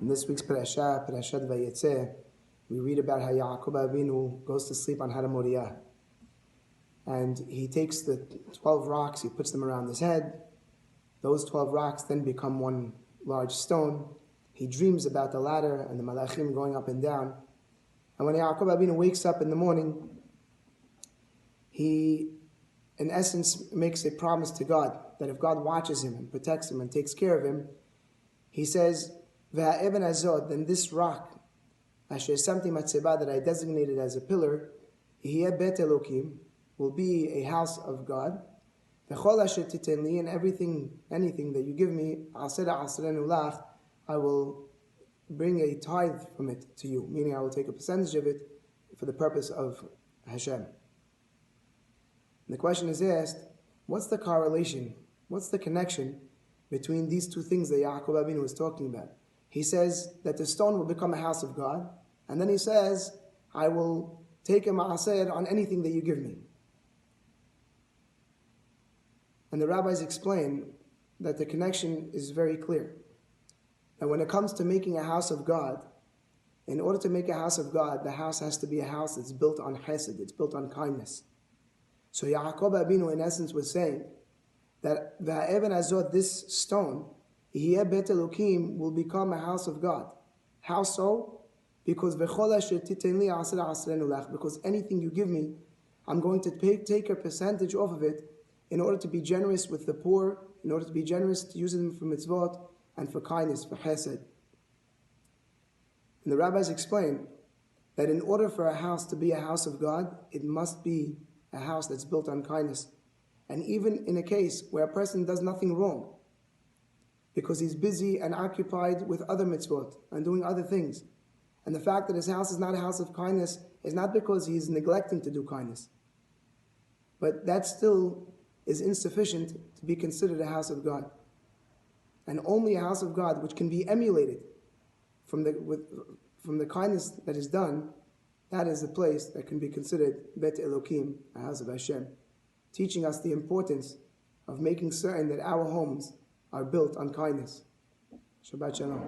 In this week's Parashat Vayetze, we read about how Yaakov Avinu goes to sleep on Har Moriah. And he takes the 12 rocks, he puts them around his head. Those 12 rocks then become one large stone. He dreams about the ladder and the malachim going up and down. And when Yaakov Avinu wakes up in the morning, he, in essence, makes a promise to God that if God watches him and protects him and takes care of him, he says, V'ha'eben azod, then this rock, asher samti matzeba, that I designated as a pillar, yiheh bet Elokim, will be a house of God. V'chol asher titen li, and anything that you give me, asera asrenu lach, I will bring a tithe from it to you, meaning I will take a percentage of it for the purpose of Hashem. And the question is asked, what's the correlation, what's the connection between these two things that Yaakov Avinu was talking about? He says that the stone will become a house of God, and then he says, I will take a ma'aser on anything that you give me. And the rabbis explain that the connection is very clear. And when it comes to making a house of God, in order to make a house of God, the house has to be a house that's built on chesed, it's built on kindness. So Yaakov Avinu, in essence, was saying that V'ha'eben azot, this stone, Yiheh bet Elokim, will become a house of God. How so? Because V'chol asher titen li asera asrenu lach, because anything you give me, I'm going to take a percentage off of it in order to be generous with the poor, in order to be generous to use them for mitzvot and for kindness, for chesed. And the rabbis explain that in order for a house to be a house of God, it must be a house that's built on kindness. And even in a case where a person does nothing wrong, because he's busy and occupied with other mitzvot and doing other things, and the fact that his house is not a house of kindness is not because he's neglecting to do kindness, but that still is insufficient to be considered a house of God. And only a house of God which can be emulated from the kindness that is done, that is the place that can be considered Bet Elokim, a house of Hashem, teaching us the importance of making certain that our homes are built on kindness. Shabbat Shalom.